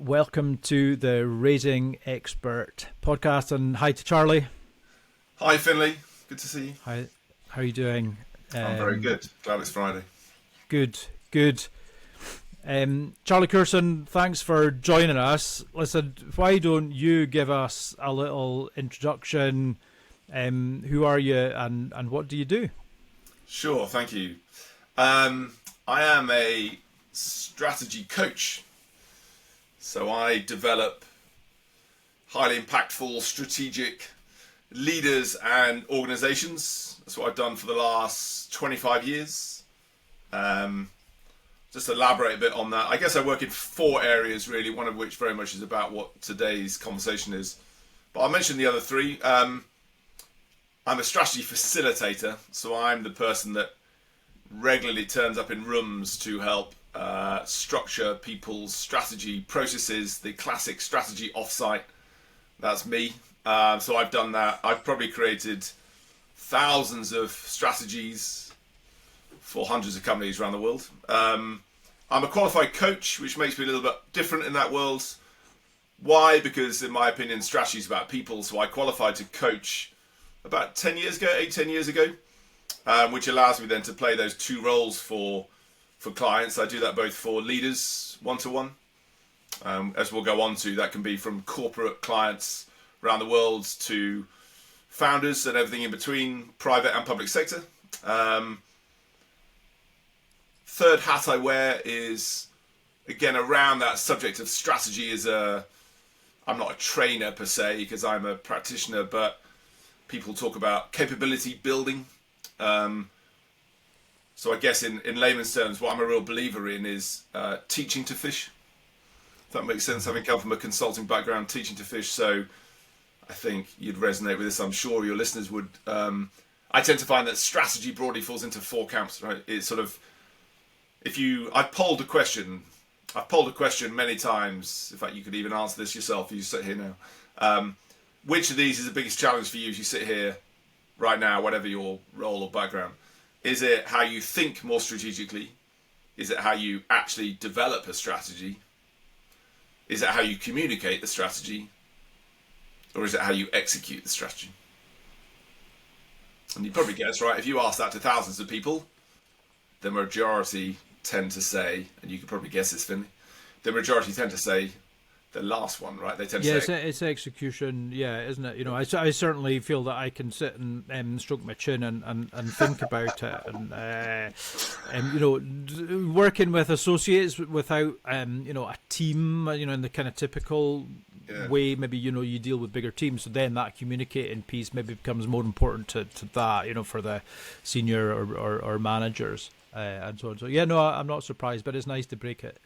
welcome to the Raising Expert podcast, and hi to Charlie. Hi Finlay, good to see you. Hi, how are you doing? I'm very good. Glad it's Friday. Good. Charlie Curson, thanks for joining us. Listen, why don't you give us a little introduction? Who are you and what do you do? Sure, thank you. I am a strategy coach. So I develop highly impactful strategic leaders and organizations. That's what I've done for the last 25 years. Just to elaborate a bit on that, I guess I work in 4 areas really, one of which very much is about what today's conversation is. But I'll mention the other 3. I'm a strategy facilitator, so I'm the person that regularly turns up in rooms to help structure people's strategy processes, the classic strategy offsite. That's me. So I've done that. I've probably created thousands of strategies for hundreds of companies around the world. I'm a qualified coach, which makes me a little bit different in that world. Why? Because in my opinion, strategy is about people. So I qualified to coach about 10 years ago, which allows me then to play those 2 roles for clients. I do that both for leaders, one-to-one. As we'll go on to, that can be from corporate clients around the world to founders and everything in between, private and public sector. Third hat I wear is, again, around that subject of strategy. I'm not a trainer per se, because I'm a practitioner, but people talk about capability building. So I guess in layman's terms, what I'm a real believer in is teaching to fish. If that makes sense, having come from a consulting background, teaching to fish. So I think you'd resonate with this. I'm sure your listeners would. I tend to find that strategy broadly falls into 4 camps, right? It's sort of, I've polled a question many times. In fact, you could even answer this yourself if you sit here now. Which of these is the biggest challenge for you as you sit here right now, whatever your role or background? Is it how you think more strategically? Is it how you actually develop a strategy? Is it how you communicate the strategy? Or is it how you execute the strategy? And you probably guess, right? If you ask that to thousands of people, the majority tend to say, and you could probably guess this, Finlay, the majority tend to say the last one, right? They tend to say it's execution, isn't it? I certainly feel that I can sit and stroke my chin and think about it, and working with associates without a team, in the kind of typical way. Maybe you deal with bigger teams, so then that communicating piece maybe becomes more important to that, for the senior or managers and so on. So I'm not surprised, but it's nice to break it.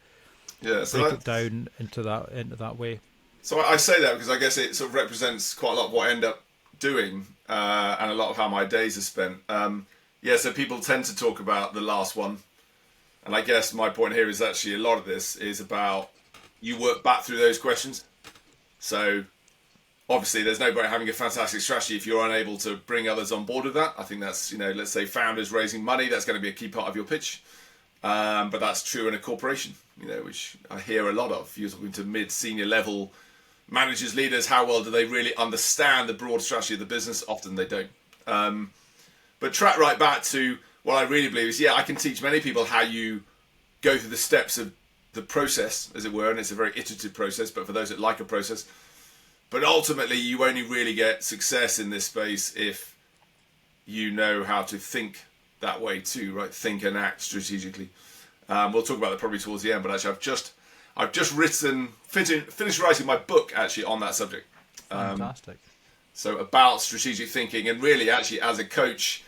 Yeah, so break it down into that way. So I say that because I guess it sort of represents quite a lot of what I end up doing, and a lot of how my days are spent. So people tend to talk about the last one, and I guess my point here is actually a lot of this is about you work back through those questions. So obviously there's no point having a fantastic strategy if you're unable to bring others on board with that. I think that's, let's say founders raising money, that's going to be a key part of your pitch. But that's true in a corporation, which I hear a lot of. You're talking to mid-senior level managers, leaders, how well do they really understand the broad strategy of the business? Often they don't. But track right back to what I really believe is, I can teach many people how you go through the steps of the process, as it were, and it's a very iterative process, but for those that like a process. But ultimately, you only really get success in this space if you know how to think that way too, right? Think and act strategically. We'll talk about that probably towards the end, but actually I've just finished writing my book actually on that subject. Fantastic. So about strategic thinking, and really actually as a coach,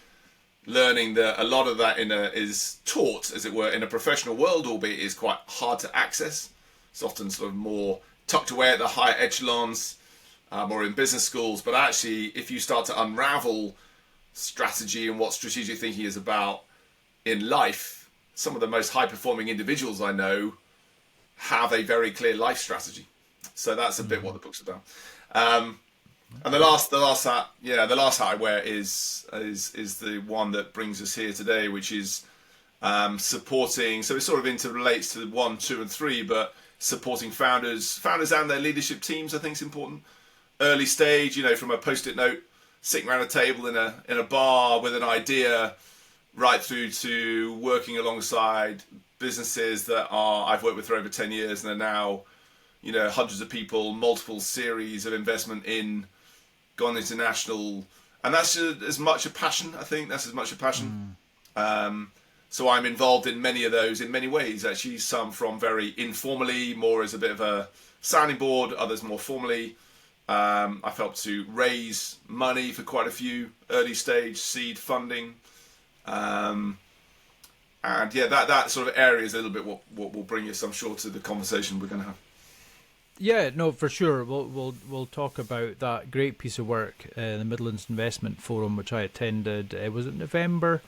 learning that a lot of that is taught, as it were, in a professional world, albeit is quite hard to access. It's often sort of more tucked away at the higher echelons, or in business schools. But actually, if you start to unravel strategy and what strategic thinking is about in life, some of the most high-performing individuals I know have a very clear life strategy. So that's a bit what the book's about. And the last hat I wear is the one that brings us here today, which is supporting. So it sort of interrelates to 1, 2, and 3, but supporting founders and their leadership teams, I think is important. Early stage, from a post-it note, sitting around a table in a bar with an idea, right through to working alongside businesses that I've worked with for over 10 years and are now, hundreds of people, multiple series of investment in, gone international. And that's as much a passion, I think. That's as much a passion. So I'm involved in many of those in many ways, actually. Some from very informally, more as a bit of a sounding board, others more formally. I've helped to raise money for quite a few early stage seed funding. And yeah, that sort of area is a little bit what will bring us, I'm sure, to the conversation we're going to have. Yeah, no, for sure. We'll talk about that great piece of work, the Midlands Investment Forum, which I attended. Was it November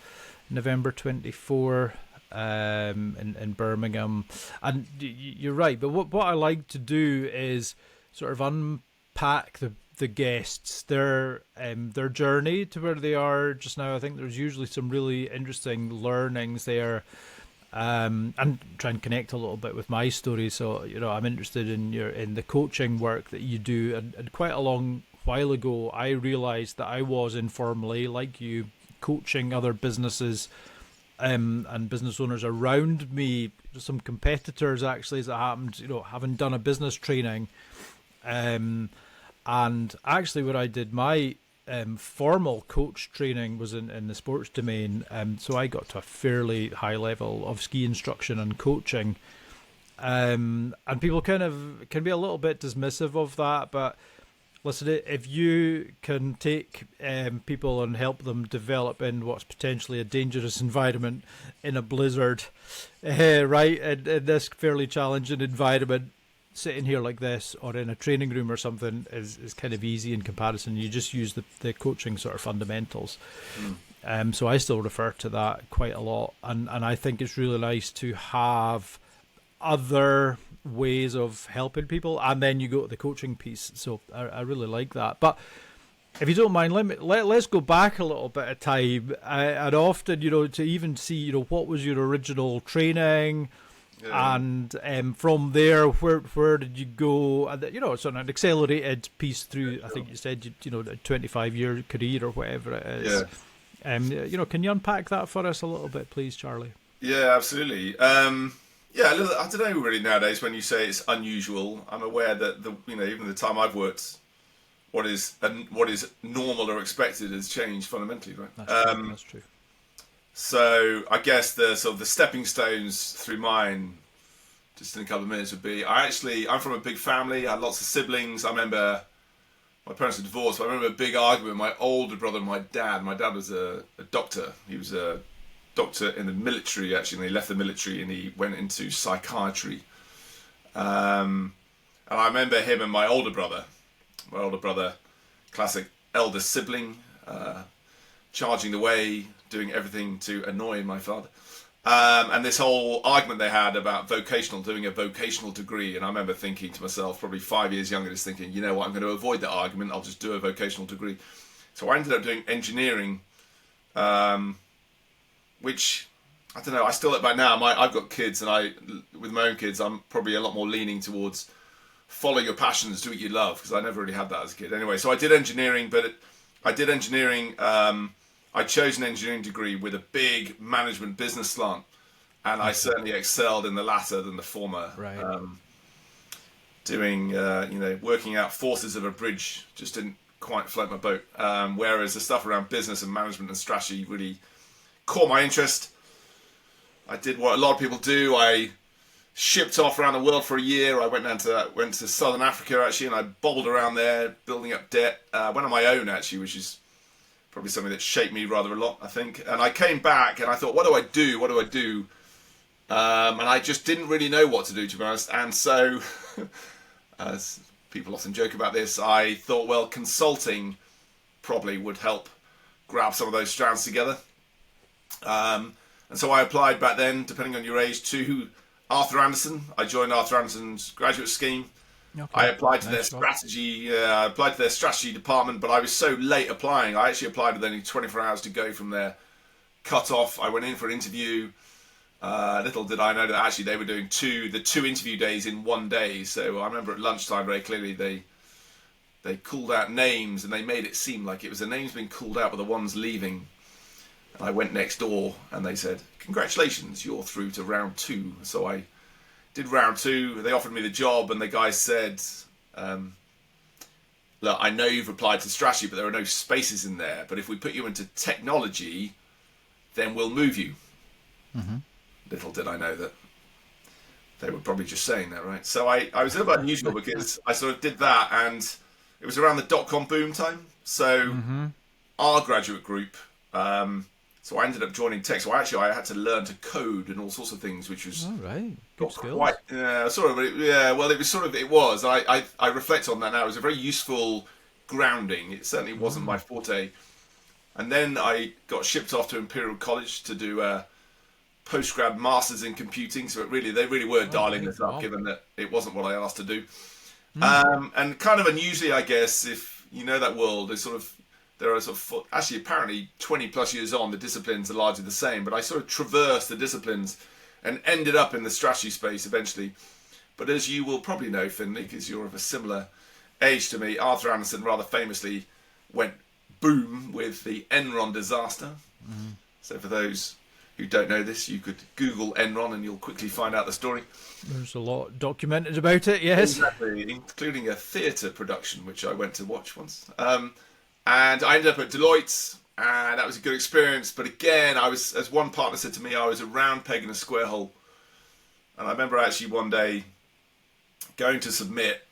24, in Birmingham? And you're right. But what I like to do is sort of unpack the guests, their journey to where they are just now. I think there's usually some really interesting learnings there. And try and connect a little bit with my story. So, I'm interested in the coaching work that you do. And quite a long while ago, I realized that I was informally, like you, coaching other businesses and business owners around me, some competitors actually, as it happened, having done a business training. And actually where I did my formal coach training was in the sports domain, so I got to a fairly high level of ski instruction and coaching, and people can be a little bit dismissive of that, but listen, if you can take people and help them develop in what's potentially a dangerous environment in a blizzard, right, in this fairly challenging environment, sitting here like this or in a training room or something is kind of easy in comparison. You just use the coaching sort of fundamentals. So I still refer to that quite a lot, and I think it's really nice to have other ways of helping people, and then you go to the coaching piece. So I really like that. But if you don't mind, let's go back a little bit of time, and often, to even see, what was your original training. Yeah. And from there, where did you go? And it's on an accelerated piece through. I think you said a 25-year career or whatever it is. Yeah. Can you unpack that for us a little bit, please, Charlie? Yeah, absolutely. Yeah, I don't know really nowadays when you say it's unusual. I'm aware that even the time I've worked, what is normal or expected has changed fundamentally, right? That's true. So I guess the stepping stones through mine, just in a couple of minutes, would be I'm from a big family. I had lots of siblings. I remember my parents were divorced, but I remember a big argument with my older brother and my dad. My dad was a doctor. He was a doctor in the military, actually, and he left the military and he went into psychiatry. And I remember him and my older brother, classic elder sibling, charging the way, doing everything to annoy my father. And this whole argument they had about doing a vocational degree. And I remember thinking to myself, probably 5 years younger, just thinking, you know what, I'm going to avoid that argument. I'll just do a vocational degree. So I ended up doing engineering, which, I don't know, I still look back now. I've got kids, and with my own kids, I'm probably a lot more leaning towards follow your passions, do what you love, because I never really had that as a kid. Anyway, so I did engineering, I chose an engineering degree with a big management business slant, and I certainly excelled in the latter than the former. Right. Working out forces of a bridge just didn't quite float my boat. Whereas the stuff around business and management and strategy really caught my interest. I did what a lot of people do. I shipped off around the world for a year. I went to Southern Africa, actually, and I bobbled around there, building up debt. Went on my own, actually, which is probably something that shaped me rather a lot, I think. And I came back and I thought, what do I do? And I just didn't really know what to do, to be honest. And so, as people often joke about this, I thought, well, consulting probably would help grab some of those strands together. And so I applied back then, depending on your age, to Arthur Andersen. I joined Arthur Andersen's graduate scheme. Okay. I applied to their strategy department, but I was so late applying. I actually applied with only 24 hours to go from their cut-off. I went in for an interview. Little did I know that actually they were doing the two interview days in one day. So I remember at lunchtime very clearly they called out names and they made it seem like it was the names being called out were the ones leaving. And I went next door and they said, "Congratulations, you're through to round 2." So I did round 2. They offered me the job and the guy said, "Look, I know you've applied to strategy, but there are no spaces in there. But if we put you into technology, then we'll move you." Mm-hmm. Little did I know that they were probably just saying that, right? So I was a little bit unusual because I sort of did that, and it was around the dot-com boom time. So our graduate group, so I ended up joining tech. So I had to learn to code and all sorts of things, which was good skills. Quite, sort of. Yeah, well, it was. I reflect on that now. It was a very useful grounding. It certainly wasn't my forte. And then I got shipped off to Imperial College to do a postgrad masters in computing. So they really were dialing this up, given that it wasn't what I asked to do. And kind of unusually, I guess, if you know that world, there are actually apparently 20 plus years on, the disciplines are largely the same. But I sort of traversed the disciplines and ended up in the strategy space eventually. But as you will probably know, Finlay, because you're of a similar age to me, Arthur Andersen rather famously went boom with the Enron disaster. So for those who don't know this, you could Google Enron and you'll quickly find out the story. There's a lot documented about it, yes. Exactly, including a theatre production, which I went to watch once. And I ended up at Deloitte, and that was a good experience. But again, I was, as one partner said to me, I was a round peg in a square hole. And I remember actually one day going to submit,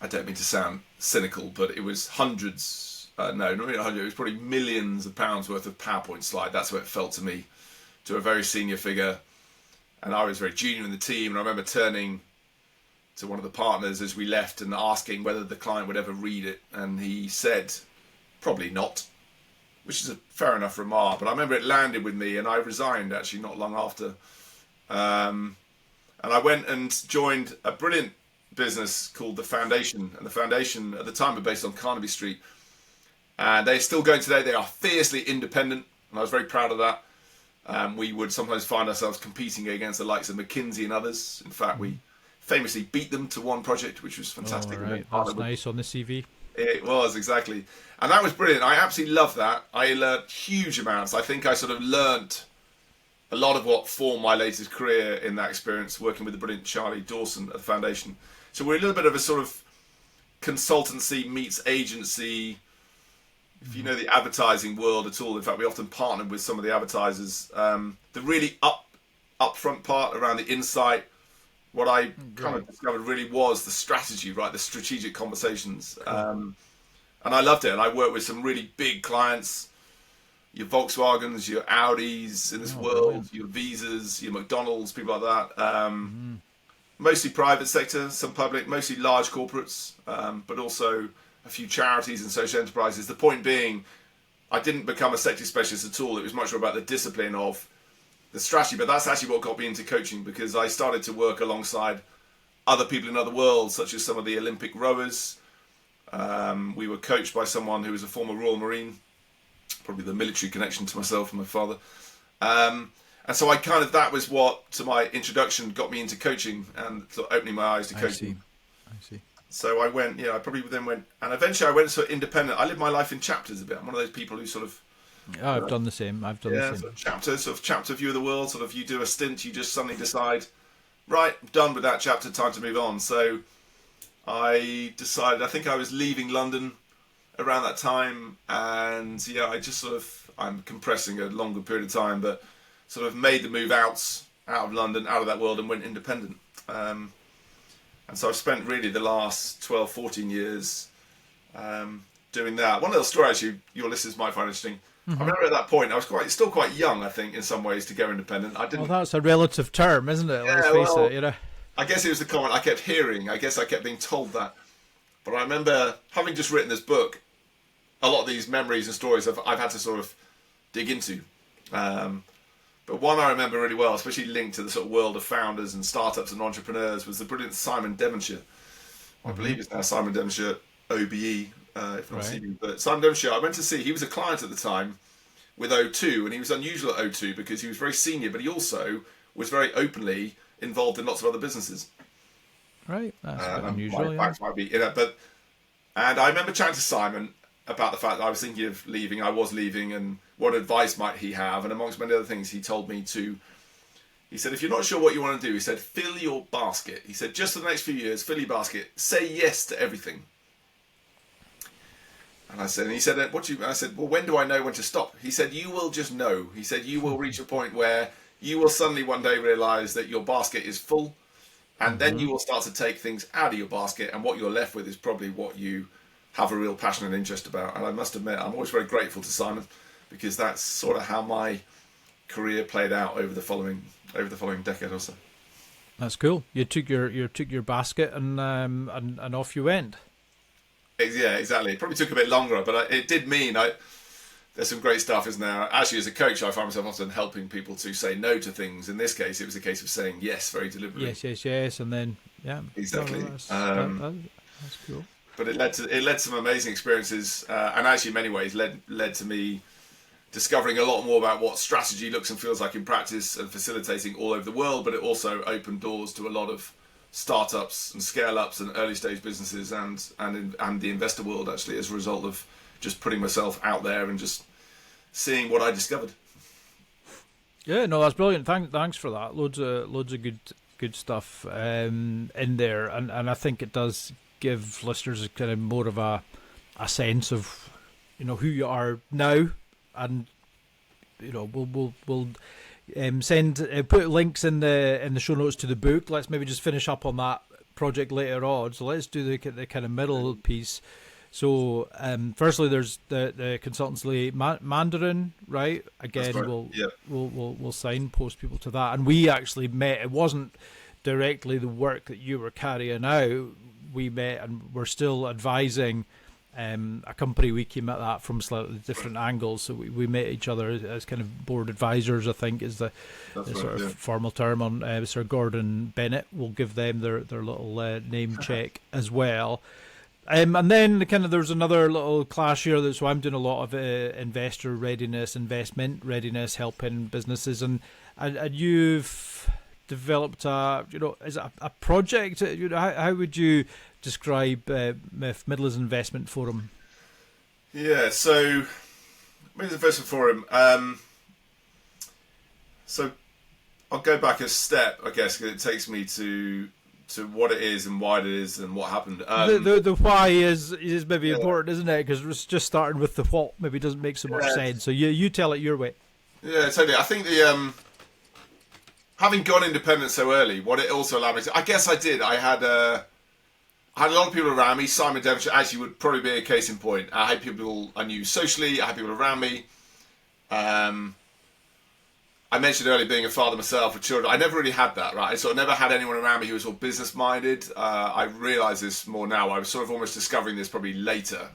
I don't mean to sound cynical, but it was hundreds, no, not even 100, it was probably millions of pounds worth of PowerPoint slide. That's what it felt to me, to a very senior figure. And I was very junior in the team. And I remember turning to one of the partners as we left and asking whether the client would ever read it. And he said, "Probably not," which is a fair enough remark. But I remember it landed with me, and I resigned actually not long after. And I went and joined a brilliant business called the Foundation. And the Foundation at the time were based on Carnaby Street. And they're still going today. They are fiercely independent. And I was very proud of that. We would sometimes find ourselves competing against the likes of McKinsey and others. In fact, we famously beat them to one project, which was fantastic. Oh, right. That's nice on the CV. It was, exactly. And that was brilliant. I absolutely loved that. I learned huge amounts. I think I sort of learnt a lot of what formed my latest career in that experience, working with the brilliant Charlie Curson at the Foundation. So we're a little bit of a sort of consultancy meets agency. If you know the advertising world at all, in fact, we often partnered with some of the advertisers. The really upfront part around the insight, what I kind of discovered really was the strategy, right? The strategic conversations. And I loved it. And I worked with some really big clients, your Volkswagens, your Audis in this world, your Visas, your McDonald's, people like that. Mostly private sector, some public, mostly large corporates, but also a few charities and social enterprises. The point being, I didn't become a sector specialist at all. It was much more about the discipline of the strategy, but that's actually what got me into coaching, because I started to work alongside other people in other worlds, such as some of the Olympic rowers. We were coached by someone who was a former Royal Marine, probably the military connection to myself and my father. And so that was what, to my introduction, got me into coaching and sort of opening my eyes to coaching. I see. So I went, I probably then went, and eventually I went sort of independent. I live my life in chapters a bit. I'm one of those people who sort of... I've done the same. Sort of chapter view of the world. Sort of, you do a stint, you just suddenly decide, right, I'm done with that chapter, time to move on. So I decided, I think I was leaving London around that time, and I just sort of, I'm compressing a longer period of time, but sort of made the move out of London, out of that world, and went independent. And so I've spent really the last 12, 14 years doing that. One little story, actually, your listeners might find interesting. I remember at that point, I was still quite young, I think, in some ways, to go independent. Well, that's a relative term, isn't it? Let's face it, I guess it was the comment I kept hearing. I guess I kept being told that. But I remember, having just written this book, a lot of these memories and stories I've had to sort of dig into. But one I remember really well, especially linked to the sort of world of founders and startups and entrepreneurs, was the brilliant Simon Devonshire. I believe it's now Simon Devonshire, OBE, if not CB. But Simon Devonshire, I went to see, he was a client at the time, with O2, and he was unusual at O2 because he was very senior, but he also was very openly involved in lots of other businesses. Right, that's a bit unusual. Yeah. Might be, and I remember chatting to Simon about the fact that I was thinking of leaving. I was leaving, and what advice might he have? And amongst many other things, he told me to. He said, if you're not sure what you want to do, he said, fill your basket. He said, just for the next few years, fill your basket. Say yes to everything. And he said, what do you? I said, well, when do I know when to stop? He said, you will just know. He said, you will reach a point where you will suddenly one day realise that your basket is full, and then you will start to take things out of your basket, and what you're left with is probably what you have a real passion and interest about. And I must admit, I'm always very grateful to Simon, because that's sort of how my career played out over the following decade or so. That's cool. You took your basket and off you went. Yeah, exactly. It probably took a bit longer, but it did mean there's some great stuff, isn't there? Actually, as a coach, I find myself often helping people to say no to things. In this case, it was a case of saying yes very deliberately. Yes, and then exactly. That's cool. But it led to some amazing experiences, and actually, in many ways, led to me discovering a lot more about what strategy looks and feels like in practice and facilitating all over the world. But it also opened doors to a lot of startups and scale-ups and early-stage businesses and the investor world, actually, as a result of just putting myself out there and just seeing what I discovered. Yeah, no, that's brilliant. Thanks for that. Loads of good stuff in there, and I think it does give listeners a kind of more of a sense of who you are now, and we'll put links in the show notes to the book. Let's maybe just finish up on that project later on. So let's do the kind of middle piece. So firstly, there's the consultancy Mandarin, right? Again, right. We'll signpost people to that. And we actually met. It wasn't directly the work that you were carrying out. We met and we're still advising a company. We came at that from slightly different angles. So we met each other as kind of board advisors, I think is the sort of formal term on Sir Gordon Bennett. We'll give them their little name check as well. And then there's another little clash here. So I'm doing a lot of investor readiness, investment readiness, helping businesses, and you've developed is it a project? How would you describe Midlands Investment Forum? Yeah, so Midlands Investment Forum. So I'll go back a step, I guess, because it takes me to what it is and why it is and what happened. The why is maybe important, isn't it? Because it's just starting with the what maybe doesn't make so much sense. So you tell it your way. Yeah, totally. I think the having gone independent so early, what it also allowed me to, I guess I did. I had a lot of people around me. Simon Devonshire actually would probably be a case in point. I had people I knew socially. I had people around me. I mentioned earlier being a father myself with children. I never really had that, right? I sort of never had anyone around me who was sort of business minded. I realise this more now. I was sort of almost discovering this probably later.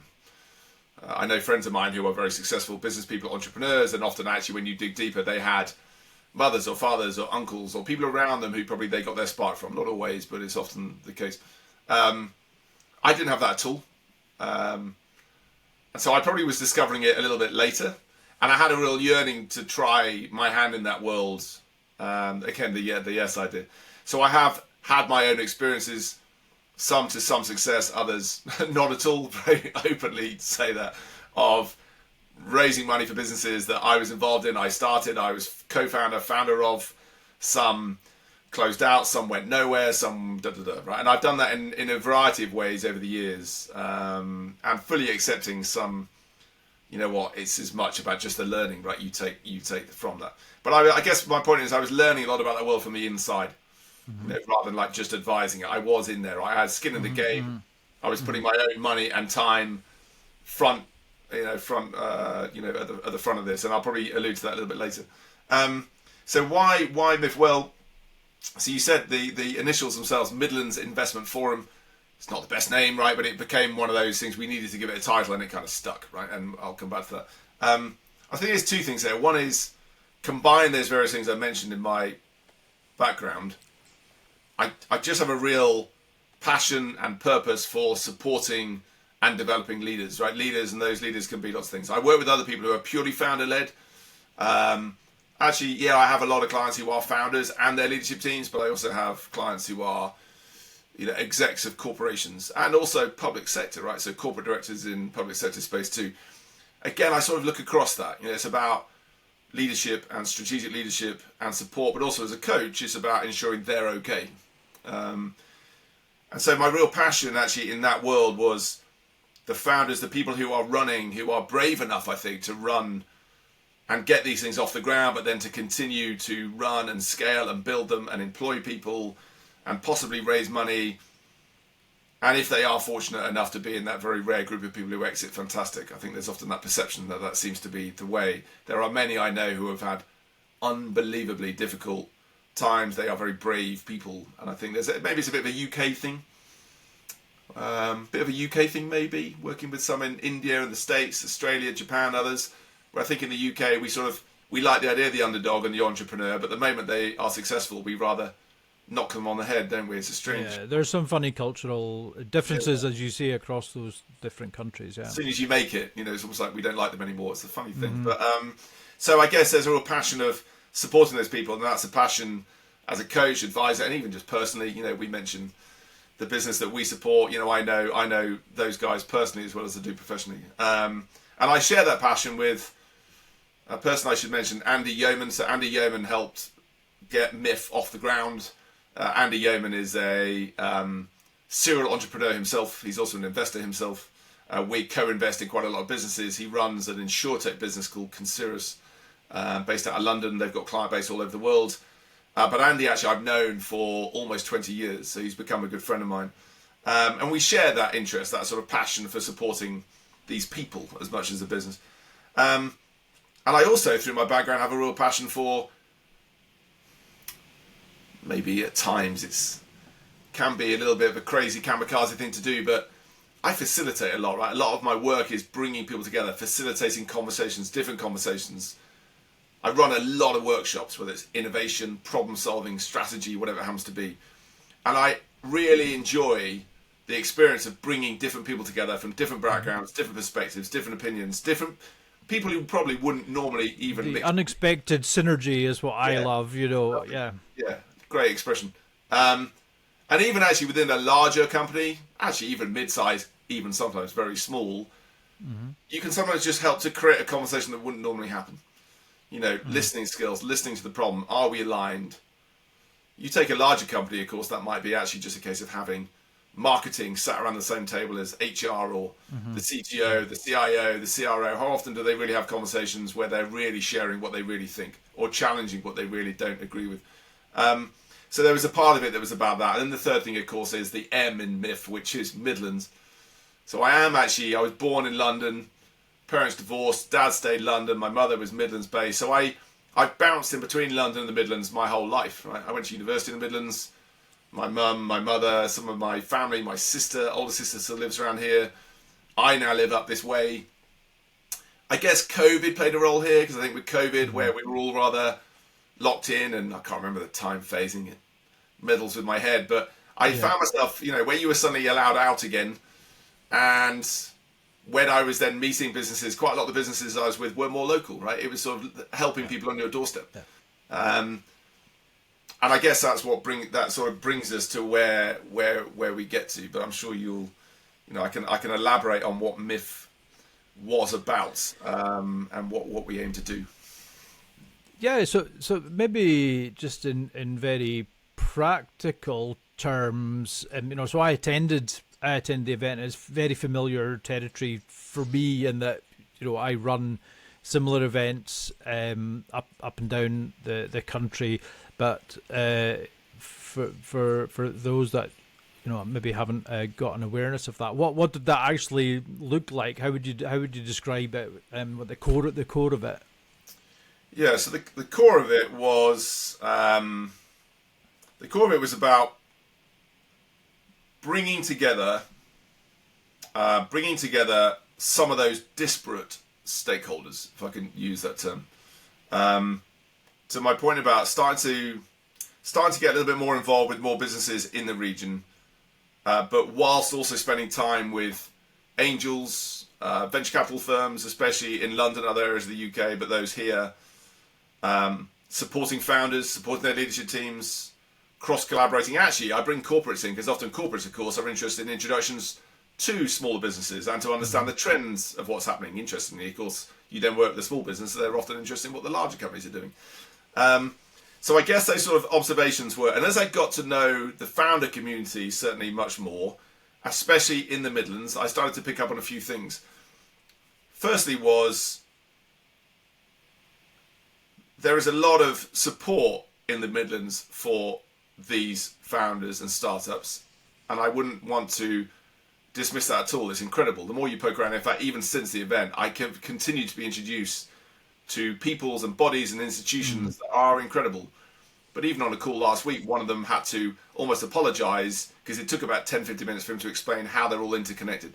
I know friends of mine who are very successful business people, entrepreneurs, and often actually when you dig deeper, they had mothers or fathers or uncles or people around them who probably they got their spark from. Not always, but it's often the case. I didn't have that at all. And so I probably was discovering it a little bit later. And I had a real yearning to try my hand in that world. Again, the yes I did. So I have had my own experiences, some to some success, others not at all, very openly say that, of raising money for businesses that I was involved in. I was co-founder, founder of. Some closed out, some went nowhere, some right? And I've done that in a variety of ways over the years, and fully accepting some. You know what? It's as much about just the learning, right? You take from that. But I guess my point is, I was learning a lot about that world from the inside, rather than like just advising it. I was in there. I had skin in the game. I was putting my own money and time at the front of this, and I'll probably allude to that a little bit later. So why MIF? Well, so you said the initials themselves, Midlands Investment Forum. It's not the best name, right? But it became one of those things we needed to give it a title, and it kind of stuck, right? And I'll come back to that. I think there's two things there. One is combine those various things I mentioned in my background. I just have a real passion and purpose for supporting and developing leaders, right? Leaders, and those leaders can be lots of things. I work with other people who are purely founder-led. Actually, yeah, I have a lot of clients who are founders and their leadership teams, but I also have clients who are, execs of corporations and also public sector, right? So corporate directors in public sector space too. Again, I sort of look across that. It's about leadership and strategic leadership and support, but also as a coach, it's about ensuring they're okay. And so my real passion actually in that world was the founders, the people who are running, who are brave enough, I think, to run and get these things off the ground, but then to continue to run and scale and build them and employ people and possibly raise money. And if they are fortunate enough to be in that very rare group of people who exit, fantastic. I think there's often that perception that that seems to be the way. There are many I know who have had unbelievably difficult times. They are very brave people. And I think maybe it's a bit of a UK thing. Maybe, working with some in India and the States, Australia, Japan, others. Where I think in the UK we like the idea of the underdog and the entrepreneur, but the moment they are successful, we rather knock them on the head, don't we? It's a strange. Yeah, there's some funny cultural differences as you see across those different countries. Yeah. As soon as you make it, it's almost like we don't like them anymore. It's a funny thing. But so I guess there's a real passion of supporting those people, and that's a passion as a coach, advisor, and even just personally. We mentioned the business that we support. I know those guys personally as well as I do professionally, and I share that passion with a person I should mention, Andy Yeoman. So Andy Yeoman helped get MIF off the ground. Andy Yeoman is a serial entrepreneur himself. He's also an investor himself. We co-invest in quite a lot of businesses. He runs an insurtech business called Consiris, based out of London. They've got client base all over the world. But Andy, actually, I've known for almost 20 years, so he's become a good friend of mine. And we share that interest, that sort of passion for supporting these people as much as the business. And I also, through my background, have a real passion for, maybe at times can be a little bit of a crazy kamikaze thing to do, but I facilitate a lot, right? A lot of my work is bringing people together, facilitating conversations, different conversations. I run a lot of workshops, whether it's innovation, problem solving, strategy, whatever it happens to be. And I really enjoy the experience of bringing different people together from different backgrounds, different perspectives, different opinions, different people who probably wouldn't normally even the mix. Unexpected synergy is what I love, Yeah, great expression. And even actually within a larger company, actually even mid-size, even sometimes very small, you can sometimes just help to create a conversation that wouldn't normally happen. Listening skills, listening to the problem. Are we aligned? You take a larger company, of course, that might be actually just a case of having marketing sat around the same table as HR or the CTO, the CIO, the CRO. How often do they really have conversations where they're really sharing what they really think or challenging what they really don't agree with? So there was a part of it that was about that. And then the third thing, of course, is the M in MIF, which is Midlands. So I was born in London, parents divorced, dad stayed in London, my mother was Midlands based. So I bounced in between London and the Midlands my whole life. Right? I went to university in the Midlands. My mum, my mother, some of my family, my sister, older sister still lives around here. I now live up this way. I guess COVID played a role here, because I think with COVID, where we were all rather locked in, and I can't remember the time phasing, it meddles with my head, but I found myself, where you were suddenly allowed out again, and when I was then meeting businesses, quite a lot of the businesses I was with were more local, right? It was sort of helping people on your doorstep. And I guess that's what brings us to where we get to. But I'm sure I can elaborate on what MIF was about, and what we aim to do. Yeah, so maybe just in very practical terms, so I attended the event. It's very familiar territory for me, in that I run similar events up and down the country. But for those that maybe haven't got an awareness of that, what did that actually look like? How would you describe it? What the core of it? Yeah, so the core of it was about bringing together some of those disparate stakeholders, if I can use that term. To my point about starting to get a little bit more involved with more businesses in the region, but whilst also spending time with angels, venture capital firms, especially in London, other areas of the UK, but those here, supporting founders, supporting their leadership teams, cross-collaborating. Actually, I bring corporates in because often corporates, of course, are interested in introductions to smaller businesses and to understand the trends of what's happening. Interestingly, of course, you then work with the small business, so they're often interested in what the larger companies are doing. So I guess those sort of observations were, and as I got to know the founder community certainly much more, especially in the Midlands, I started to pick up on a few things. Firstly was, there is a lot of support in the Midlands for these founders and startups, and I wouldn't want to dismiss that at all. It's incredible. The more you poke around, in fact, even since the event, I can continue to be introduced to peoples and bodies and institutions that are incredible. But even on a call last week, one of them had to almost apologise because it took about 10-15 minutes for him to explain how they're all interconnected.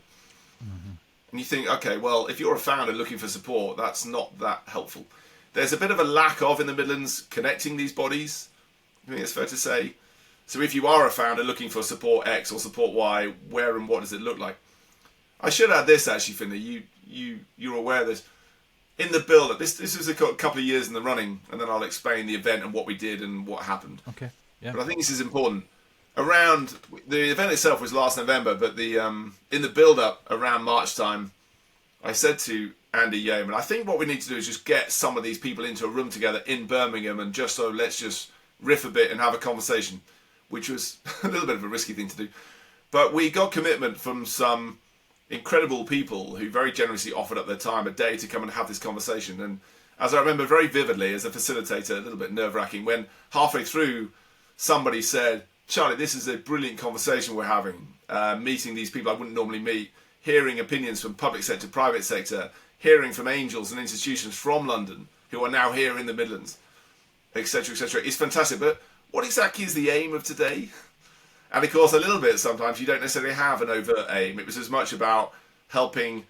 And you think, okay, well, if you're a founder looking for support, that's not that helpful. There's a bit of a lack of, in the Midlands, connecting these bodies. I think it's fair to say. So if you are a founder looking for support X or support Y, where and what does it look like? I should add this, actually, Finlay. You're aware of this. In the build-up, this was a couple of years in the running, and then I'll explain the event and what we did and what happened. Okay. Yeah. But I think this is important. Around the event itself was last November, but the in the build-up around March time, I said to Andy Yeoman, I think what we need to do is just get some of these people into a room together in Birmingham and let's just riff a bit and have a conversation, which was a little bit of a risky thing to do. But we got commitment from some incredible people who very generously offered up their time a day to come and have this conversation. And as I remember very vividly as a facilitator, a little bit nerve-wracking, when halfway through somebody said, Charlie, this is a brilliant conversation we're having, meeting these people I wouldn't normally meet, hearing opinions from public sector, private sector, hearing from angels and institutions from London who are now here in the Midlands, etc., etc. It's fantastic. But what exactly is the aim of today? And of course, a little bit sometimes you don't necessarily have an overt aim. It was as much about helping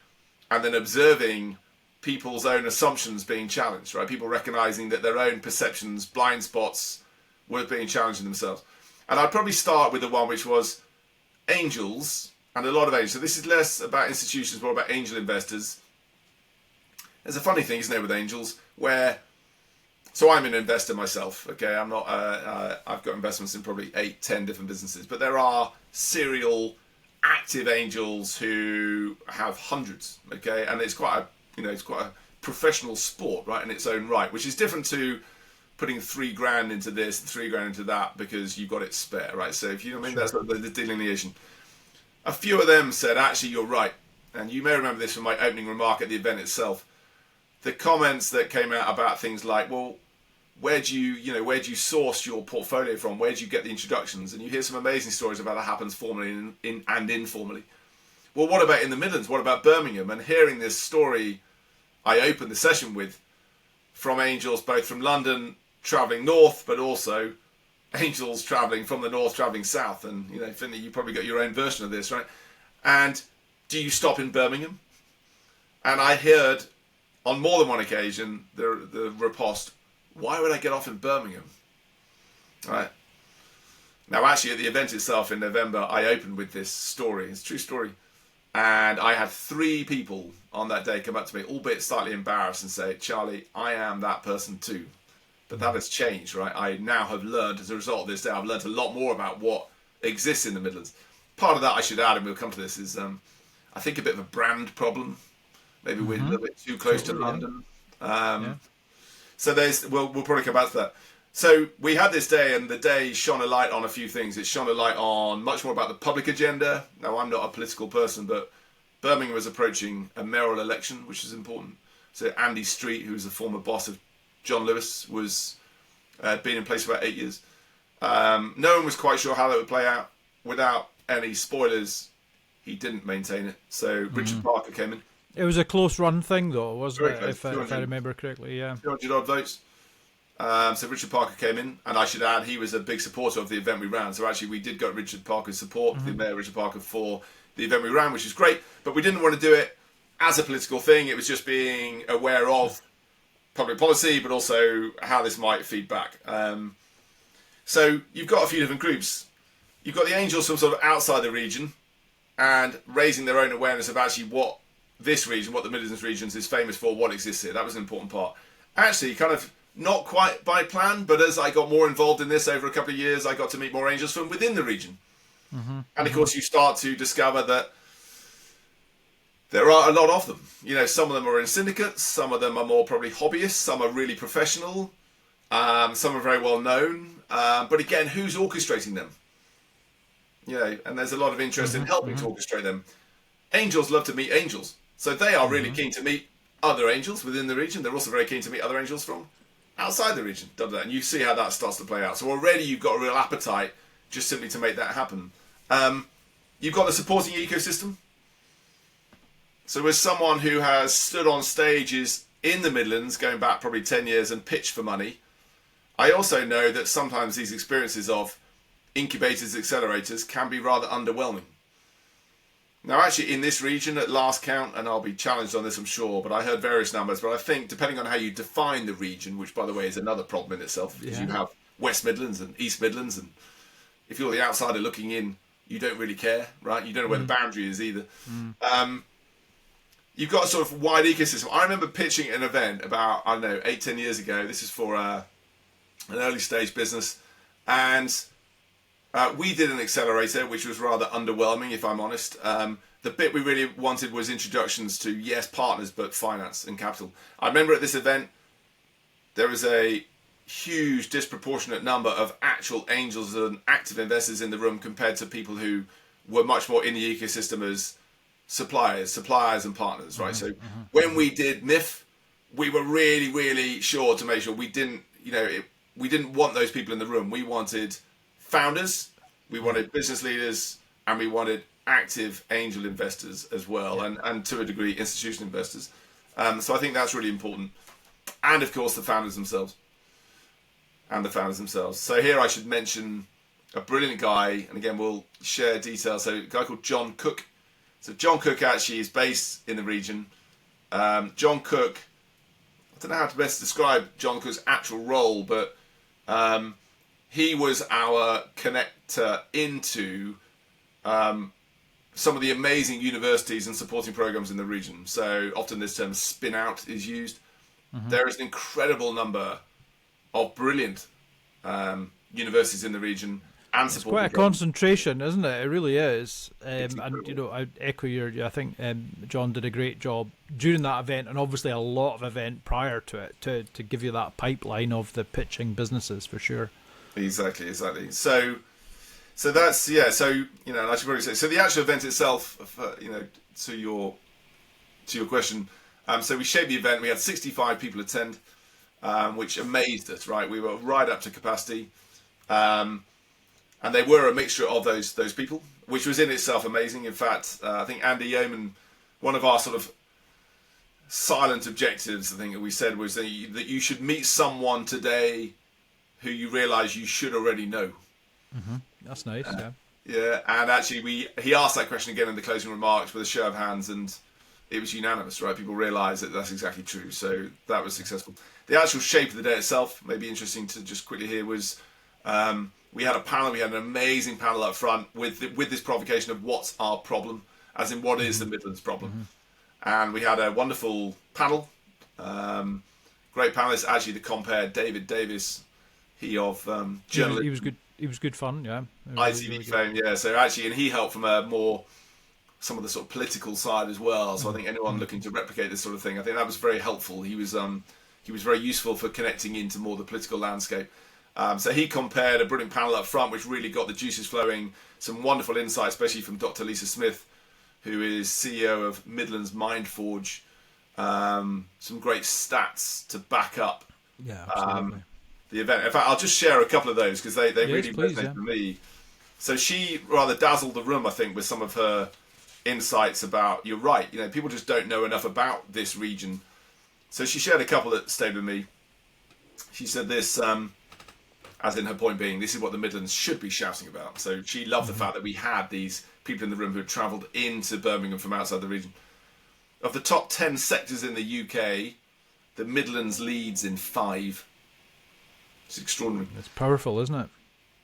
and then observing people's own assumptions being challenged, right? People recognizing that their own perceptions, blind spots, were being challenged in themselves. And I'd probably start with the one which was angels, and a lot of angels. So this is less about institutions, more about angel investors. There's a funny thing, isn't there, with angels, where... So I'm an investor myself, okay? I'm not. I've got investments in probably 8-10 different businesses, but there are serial active angels who have hundreds, okay? And it's quite a professional sport, right, in its own right, which is different to putting $3,000 into this, $3,000 into that because you've got it spare, right? So if you know what I mean, that's the delineation. A few of them said, actually, you're right, and you may remember this from my opening remark at the event itself. The comments that came out about things like, well, where do you source your portfolio from? Where do you get the introductions? And you hear some amazing stories about that happens formally and informally. Well, what about in the Midlands? What about Birmingham? And hearing this story, I opened the session with from angels, both from London travelling north, but also angels travelling from the north, travelling south. And, Finlay, you probably got your own version of this, right? And do you stop in Birmingham? And I heard... on more than one occasion, the riposte, why would I get off in Birmingham? Right. Now, actually, at the event itself in November, I opened with this story. It's a true story. And I had 3 people on that day come up to me, albeit slightly embarrassed, and say, Charlie, I am that person too. But that has changed, right? I now have learned, as a result of this day, I've learned a lot more about what exists in the Midlands. Part of that, I should add, and we'll come to this, is I think a bit of a brand problem. Maybe we're a little bit too close to London. So we'll probably come back to that. So we had this day, and the day shone a light on a few things. It shone a light on much more about the public agenda. Now, I'm not a political person, but Birmingham was approaching a mayoral election, which is important. So Andy Street, who was the former boss of John Lewis, was been in place for about 8 years. No one was quite sure how that would play out. Without any spoilers, he didn't maintain it. So Richard Parker came in. It was a close run thing, though, wasn't Very it? close, If I remember correctly, yeah. 200 odd votes. So Richard Parker came in, and I should add, he was a big supporter of the event we ran. So actually, we did get Richard Parker's support, the Mayor Richard Parker, for the event we ran, which is great. But we didn't want to do it as a political thing. It was just being aware of public policy, but also how this might feed back. So you've got a few different groups. You've got the angels from sort of outside the region and raising their own awareness of actually what this region, what the Midlands regions is famous for, what exists here. That was an important part. Actually, kind of not quite by plan, but as I got more involved in this over a couple of years, I got to meet more angels from within the region. And of course, you start to discover that there are a lot of them. You know, some of them are in syndicates, some of them are more probably hobbyists, some are really professional, some are very well known. But again, who's orchestrating them? You know, and there's a lot of interest in helping to orchestrate them. Angels love to meet angels, so they are really keen to meet other angels within the region. They're also very keen to meet other angels from outside the region. And you see how that starts to play out. So already you've got a real appetite just simply to make that happen. You've got the supporting ecosystem. So as someone who has stood on stages in the Midlands, going back probably 10 years, and pitched for money, I also know that sometimes these experiences of incubators, accelerators can be rather underwhelming. Now, actually, in this region, at last count, and I'll be challenged on this, I'm sure, but I heard various numbers, but I think, depending on how you define the region, which, by the way, is another problem in itself, because you have West Midlands and East Midlands, and if you're the outsider looking in, you don't really care, right? You don't know where the boundary is either. You've got a sort of wide ecosystem. I remember pitching an event about, 8-10 years ago. This is for an early stage business, and we did an accelerator, which was rather underwhelming, if I'm honest. The bit we really wanted was introductions to, yes, partners, but finance and capital. I remember at this event, there was a huge disproportionate number of actual angels and active investors in the room compared to people who were much more in the ecosystem as suppliers and partners, right? So when we did MIF, we were really, really sure to make sure we didn't, we didn't want those people in the room. We wanted founders, we wanted business leaders, and we wanted active angel investors as well, and to a degree institutional investors. So I think that's really important. And of course the founders themselves. So here I should mention a brilliant guy, and again we'll share details. So a guy called John Cook. So John Cook actually is based in the region. John Cook, I don't know how to best describe John Cook's actual role, but he was our connector into some of the amazing universities and supporting programs in the region. So often this term spin out is used. There is an incredible number of brilliant universities in the region and supporting programs. It's quite a concentration, isn't it? It really is. And I echo I think John did a great job during that event, and obviously a lot of event prior to it to give you that pipeline of the pitching businesses for sure. Exactly. So that's So I should probably say. So the actual event itself, to your question. So we shaped the event. We had 65 people attend, which amazed us. Right, we were right up to capacity, and they were a mixture of those people, which was in itself amazing. In fact, I think Andy Yeoman, one of our sort of silent objectives, I think that we said was that you should meet someone today who you realise you should already know. That's nice. Yeah, and actually he asked that question again in the closing remarks with a show of hands, and it was unanimous, right? People realised that that's exactly true, so that was successful. The actual shape of the day itself, maybe interesting to just quickly hear, was we had a panel. We had an amazing panel up front with this provocation of what's our problem, as in what is the Midlands problem, and we had a wonderful panel. Great panelist, actually, the compare David Davis. He of journalism. He was good. He was good fun, yeah. ITV fame, yeah. So actually, and he helped from some of the sort of political side as well. So I think anyone looking to replicate this sort of thing, I think that was very helpful. He was very useful for connecting into more the political landscape. So he compared a brilliant panel up front, which really got the juices flowing. Some wonderful insights, especially from Dr. Lisa Smith, who is CEO of Midlands Mindforge. Some great stats to back up. Yeah, absolutely. The event. In fact, I'll just share a couple of those because they really resonate for me. So she rather dazzled the room, I think, with some of her insights about, you're right, people just don't know enough about this region. So she shared a couple that stayed with me. She said this, as in her point being, this is what the Midlands should be shouting about. So she loved the fact that we had these people in the room who had travelled into Birmingham from outside the region. Of the top 10 sectors in the UK, the Midlands leads in 5. It's extraordinary. It's powerful, isn't it?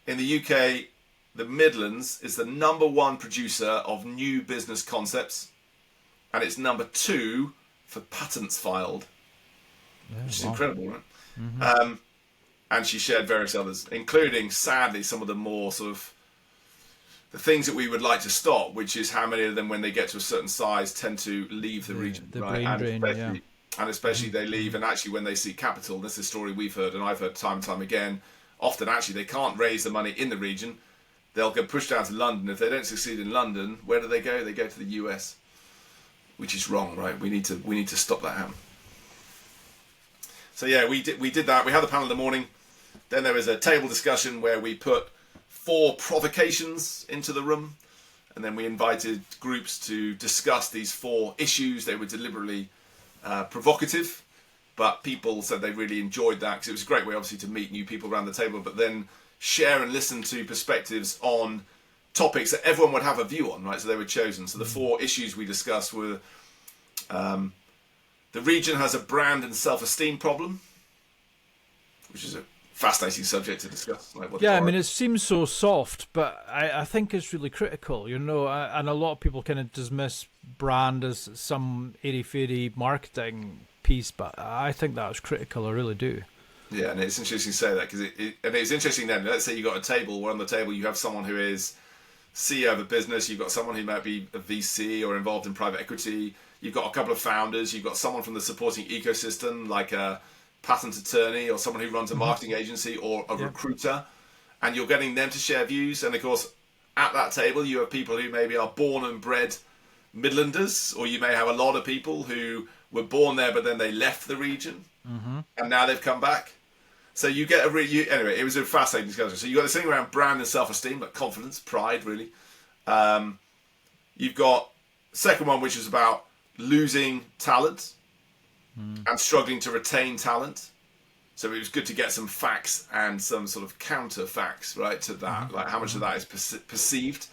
In the UK, the Midlands is the number 1 producer of new business concepts, and it's number 2 for patents filed, which is incredible, right? And she shared various others, including, sadly, some of the more sort of the things that we would like to stop, which is how many of them, when they get to a certain size, tend to leave the region, the right? brain drain, And especially they leave, and actually when they seek capital, this is a story we've heard, and I've heard time and time again, often actually they can't raise the money in the region. They'll get pushed down to London. If they don't succeed in London, where do they go? They go to the US, which is wrong, right? We need to stop that happening. So yeah, we did that. We had the panel in the morning. Then there was a table discussion where we put 4 provocations into the room, and then we invited groups to discuss these 4 issues. They were deliberately provocative, but people said they really enjoyed that because it was a great way, obviously, to meet new people around the table, but then share and listen to perspectives on topics that everyone would have a view on, right? So they were chosen. So the 4 issues we discussed were the region has a brand and self-esteem problem, which is a fascinating subject to discuss. Like I mean, it seems so soft, but I think it's really critical, and a lot of people kind of dismiss brand as some airy-fairy marketing piece, but I think that was critical, I really do. Yeah, and it's interesting to say that, because it's interesting then, let's say you've got a table where on the table you have someone who is CEO of a business, you've got someone who might be a VC or involved in private equity, you've got a couple of founders, you've got someone from the supporting ecosystem, like a patent attorney or someone who runs a marketing agency or a recruiter, and you're getting them to share views. And of course, at that table, you have people who maybe are born and bred Midlanders, or you may have a lot of people who were born there, but then they left the region, and now they've come back. So you get anyway, it was a fascinating discussion. So you got this thing around brand and self-esteem, like confidence, pride, really. You've got second one, which is about losing talent and struggling to retain talent. So it was good to get some facts and some sort of counter facts, right, to that, like how much of that is perceived.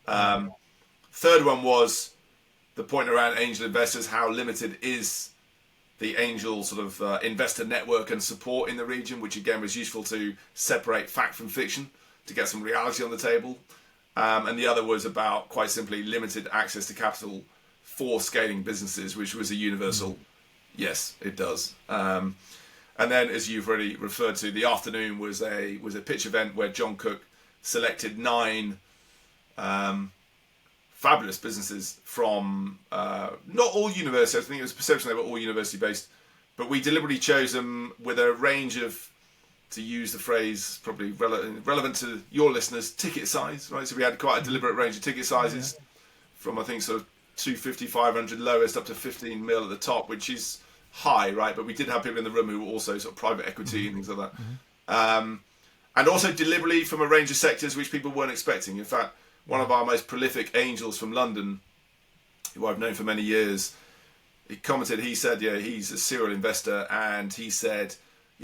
Third one was the point around angel investors, how limited is the angel sort of investor network and support in the region, which again was useful to separate fact from fiction, to get some reality on the table. And the other was about, quite simply, limited access to capital for scaling businesses, which was a universal, yes, it does. And then, as you've already referred to, the afternoon was a pitch event where John Cook selected 9 fabulous businesses from not all universities. I think it was perception they were all university based, but we deliberately chose them with a range of, to use the phrase probably relevant to your listeners, ticket size, right? So we had quite a deliberate range of ticket sizes, from I think sort of 250, 500 lowest up to 15 mil at the top, which is high, right? But we did have people in the room who were also sort of private equity and things like that. And also deliberately from a range of sectors which people weren't expecting. In fact, one of our most prolific angels from London, who I've known for many years, he commented, he said, he's a serial investor, and he said,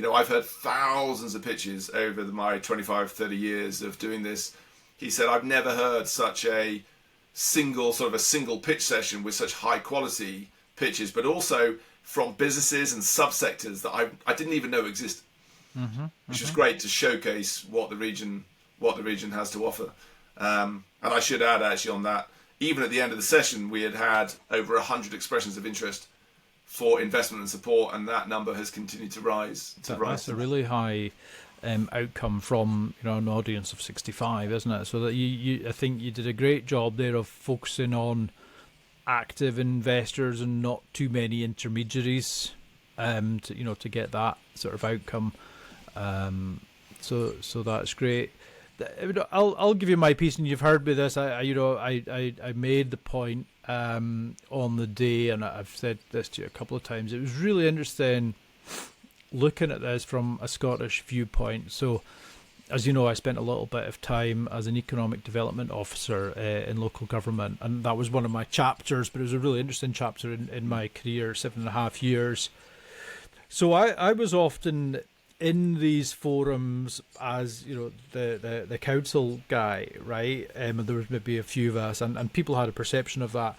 I've heard thousands of pitches over my 25, 30 years of doing this. He said, I've never heard such a single pitch session with such high quality pitches, but also from businesses and subsectors that I didn't even know existed, which is great to showcase what the region has to offer. And I should add, actually, on that, even at the end of the session, we had over 100 expressions of interest for investment and support, and that number has continued to rise. That's a really high outcome from an audience of 65, isn't it? So that I think you did a great job there of focusing on active investors and not too many intermediaries, to get that sort of outcome. So that's great. I'll give you my piece, and you've heard me this. I made the point on the day, and I've said this to you a couple of times. It was really interesting looking at this from a Scottish viewpoint. So, as you know, I spent a little bit of time as an economic development officer in local government, and that was one of my chapters. But it was a really interesting chapter in my career, 7.5 years. So I was often in these forums as the council guy, right? And there was maybe a few of us, and people had a perception of that.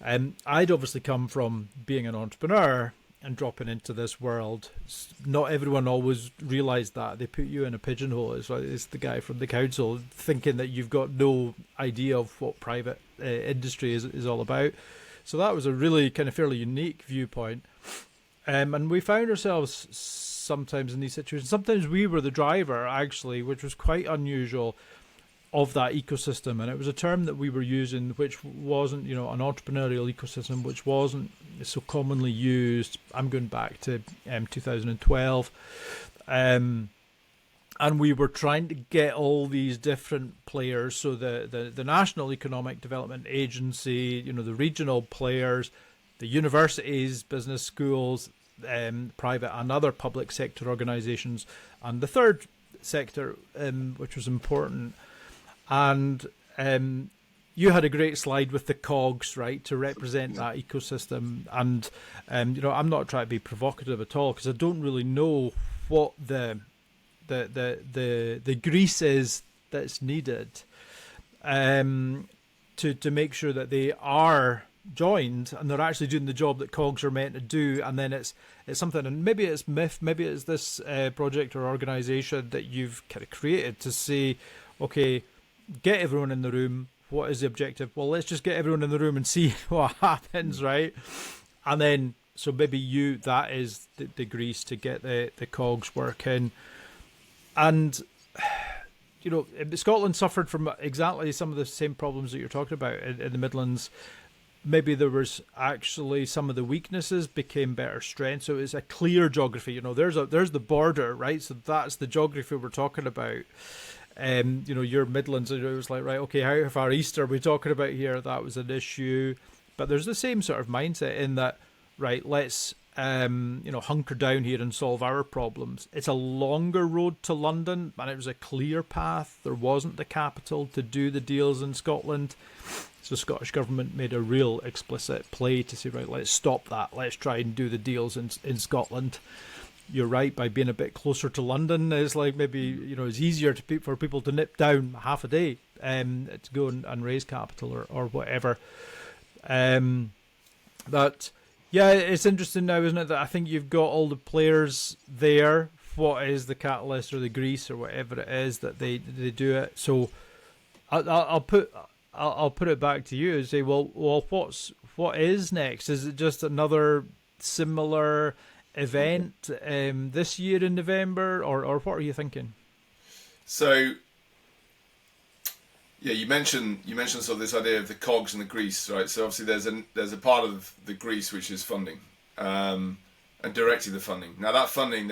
I'd obviously come from being an entrepreneur and dropping into this world. Not everyone always realised that. They put you in a pigeonhole. It's the guy from the council, thinking that you've got no idea of what private industry is all about. So that was a really kind of fairly unique viewpoint. And we found ourselves sometimes in these situations. Sometimes we were the driver, actually, which was quite unusual, of that ecosystem. And it was a term that we were using, which wasn't, an entrepreneurial ecosystem, which wasn't so commonly used. I'm going back to 2012. And we were trying to get all these different players, so the National Economic Development Agency, the regional players, the universities, business schools, private and other public sector organisations, and the third sector, which was important. And you had a great slide with the cogs, right, to represent that ecosystem. And I'm not trying to be provocative at all, because I don't really know what the grease is that's needed to make sure that they are joined and they're actually doing the job that cogs are meant to do. And then it's something, and maybe it's MIF, maybe it's this project or organisation that you've kind of created to say, okay, get everyone in the room. What is the objective? Well, let's just get everyone in the room and see what happens, right? And then, so maybe that is the grease to get the cogs working. And, Scotland suffered from exactly some of the same problems that you're talking about in the Midlands. Maybe there was actually some of the weaknesses became better strengths. So it's a clear geography. There's the border, right? So that's the geography we're talking about. Your Midlands, it was like, right, okay, how far east are we talking about here? That was an issue. But there's the same sort of mindset in that, right, let's hunker down here and solve our problems. It's a longer road to London, and it was a clear path. There wasn't the capital to do the deals in Scotland. So the Scottish government made a real explicit play to say, right, let's stop that. Let's try and do the deals in Scotland. You're right, by being a bit closer to London, is like maybe, it's easier for people to nip down half a day to go and raise capital or whatever. But yeah, it's interesting now, isn't it, that I think you've got all the players there. What is the catalyst or the grease or whatever it is that they do it? So I'll put it back to you and say, well, what is next? Is it just another similar event this year in November, or what are you thinking? So yeah, you mentioned sort of this idea of the cogs and the grease, right? So obviously there's a part of the grease which is funding, and directing the funding. Now that funding,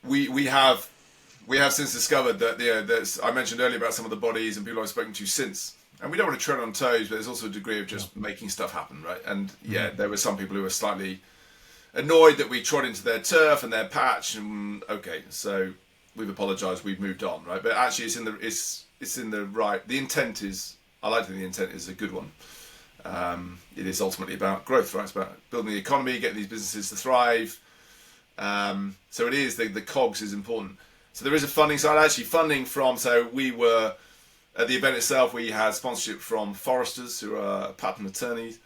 we have since discovered that I mentioned earlier about some of the bodies and people I've spoken to since. And we don't want to tread on toes, but there's also a degree of just making stuff happen, right? And yeah, there were some people who were slightly annoyed that we trod into their turf and their patch. And okay, so we've apologised, we've moved on, right? But actually, it's in the right. The intent is, I like to think the intent is a good one. It is ultimately about growth, right? It's about building the economy, getting these businesses to thrive. So it is the cogs is important. So there is a funding side, actually funding from. So we were. At the event itself, we had sponsorship from foresters, who are patent attorneys.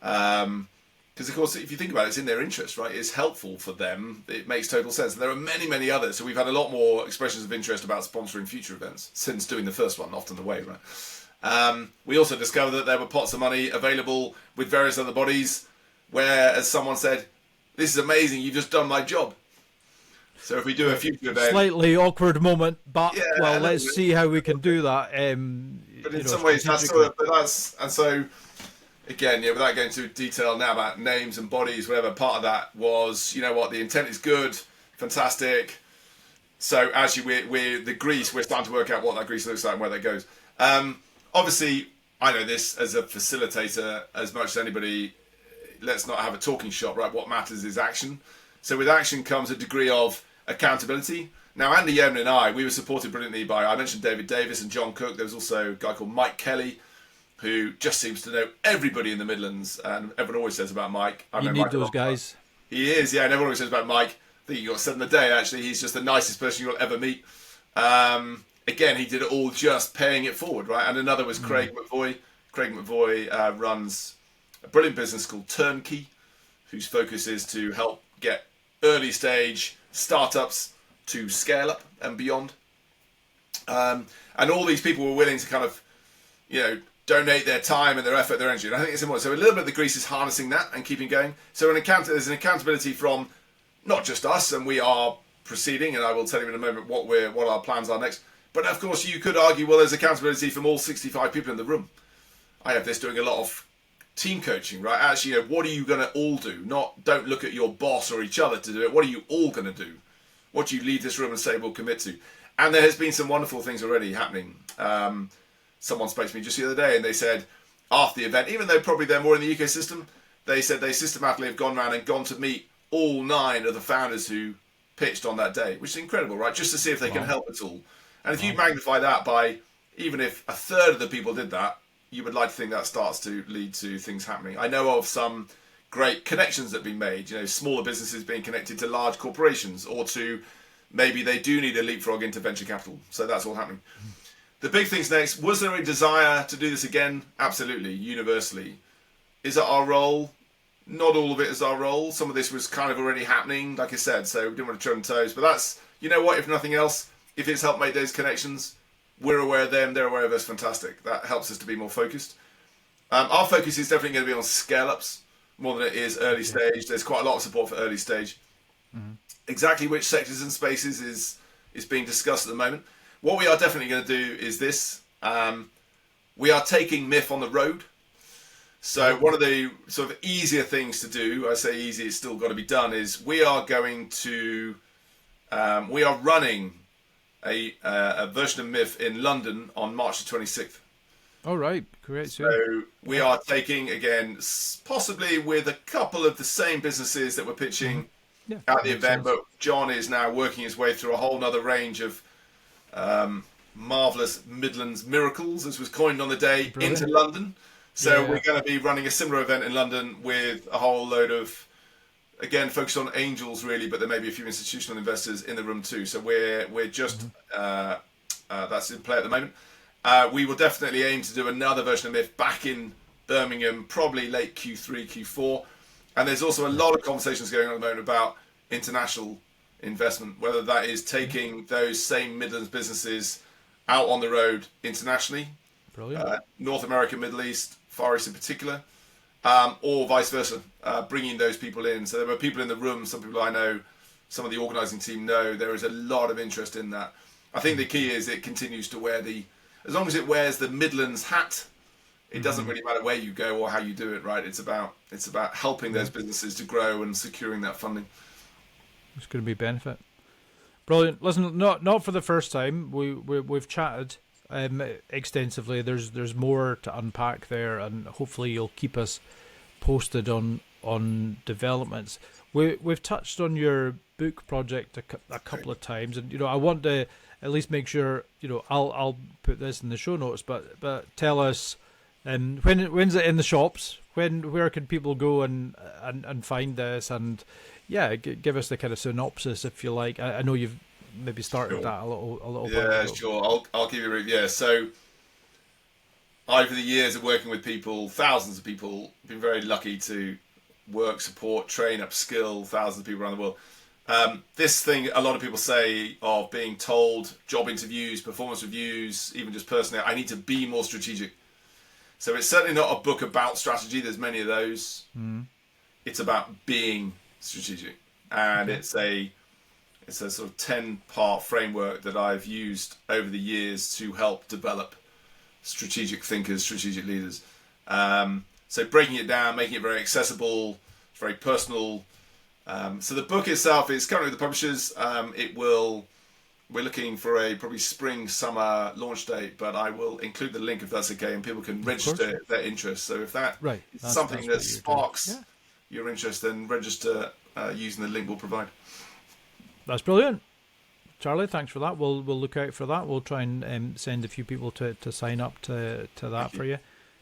Because, of course, if you think about it, it's in their interest, right? It's helpful for them. It makes total sense. And there are many, many others. So we've had a lot more expressions of interest about sponsoring future events since doing the first one, often the way, right? We also discovered that there were pots of money available with various other bodies where, as someone said, this is amazing, you've just done my job. So if we do a future event, slightly awkward moment, but let's see how we can do that. But in some ways, and so again, without going into detail now about names and bodies, whatever, part of that was, the intent is good, fantastic. So actually, we're the grease. We're starting to work out what that grease looks like and where that goes. Obviously, I know this as a facilitator as much as anybody. Let's not have a talking shop, right? What matters is action. So with action comes a degree of accountability. Now, Andy Yeoman and I, we were supported brilliantly by, I mentioned David Davis and John Cook. There was also a guy called Mike Kelly, who just seems to know everybody in the Midlands. And everyone always says about Mike. You need those guys. He is, yeah. And everyone always says about Mike. I think you got 7 a day, actually. He's just the nicest person you'll ever meet. Again, he did it all just paying it forward, right? And another was Craig McVoy. Craig McVoy runs a brilliant business called Turnkey, whose focus is to help get early stage startups to scale up and beyond. And all these people were willing to kind of, donate their time and their effort, their energy. And I think it's important. So a little bit of the grease is harnessing that and keeping going. So there's an accountability from not just us, and we are proceeding, and I will tell you in a moment what our plans are next. But of course, you could argue, well, there's accountability from all 65 people in the room. I have this doing a lot of team coaching, right? Actually, what are you going to all do? Don't look at your boss or each other to do it. What are you all going to do? What do you leave this room and say we'll commit to? And there has been some wonderful things already happening. Someone spoke to me just the other day, and they said after the event, even though probably they're more in the ecosystem, they said they systematically have gone around and gone to meet all 9 of the founders who pitched on that day, which is incredible, right? Just to see if they can help at all. And if you magnify that by, even if a third of the people did that, you would like to think that starts to lead to things happening. I know of some great connections that have been made, smaller businesses being connected to large corporations, or to maybe they do need a leapfrog into venture capital. So that's all happening. The big things next, was there a desire to do this again? Absolutely, universally. Is it our role? Not all of it is our role. Some of this was kind of already happening, like I said, so we didn't want to tread on toes. But that's, if nothing else, if it's helped make those connections, we're aware of them, they're aware of us, fantastic. That helps us to be more focused. Our focus is definitely going to be on scale-ups more than it is early stage. There's quite a lot of support for early stage. Mm-hmm. Exactly which sectors and spaces is being discussed at the moment. What we are definitely going to do is this. We are taking MIF on the road. So one of the sort of easier things to do, I say easy, it's still got to be done, is we are running a version of MIF in London on March the 26th. All right, great. So we are taking, again, possibly with a couple of the same businesses that were pitching at the event, but John is now working his way through a whole other range of marvellous Midlands miracles, as was coined on the day, into London. So we're going to be running a similar event in London with a whole load of, again, focused on angels really, but there may be a few institutional investors in the room too. So we're just that's in play at the moment. We will definitely aim to do another version of MIF back in Birmingham, probably late Q3, Q4. And there's also a lot of conversations going on at the moment about international investment, whether that is taking those same Midlands businesses out on the road internationally, North America, Middle East, Far East in particular, or vice versa, bringing those people in. So there were people in the room, some people I know, some of the organising team know, there is a lot of interest in that. I think the key is it continues to wear as long as it wears the Midlands hat, it doesn't really matter where you go or how you do it, right? It's about helping those businesses to grow and securing that funding. It's going to be a benefit. Brilliant. Listen, not for the first time. We've chatted extensively. There's more to unpack there, and hopefully you'll keep us posted on developments. We've touched on your book project a couple of times, and I want to at least make sure I'll put this in the show notes, but tell us when's it in the shops? Where can people go and find this? And give us the kind of synopsis if you like. I know you've maybe started that a little bit ago. Sure. I'll give you so over the years of working with people, thousands of people, been very lucky to work, support, train, upskill thousands of people around the world. This thing a lot of people say of being told, job interviews, performance reviews, even just personally, I need to be more strategic. So it's certainly not a book about strategy. There's many of those. It's about being strategic, and it's a sort of 10-part framework that I've used over the years to help develop strategic thinkers, strategic leaders. So breaking it down, making it very accessible, very personal. So the book itself is currently with the publishers. We're looking for a probably spring, summer launch date, but I will include the link if that's okay, and people can register their interest. So if that's something that sparks your interest, then register using the link we'll provide. That's brilliant. Charlie, thanks for that. We'll look out for that. We'll try and send a few people to sign up to that for you.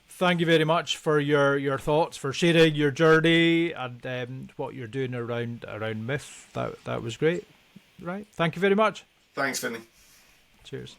Thank you very much for your thoughts, for sharing your journey and what you're doing around MIF. That was great. Right. Thank you very much. Thanks, Finlay. Cheers.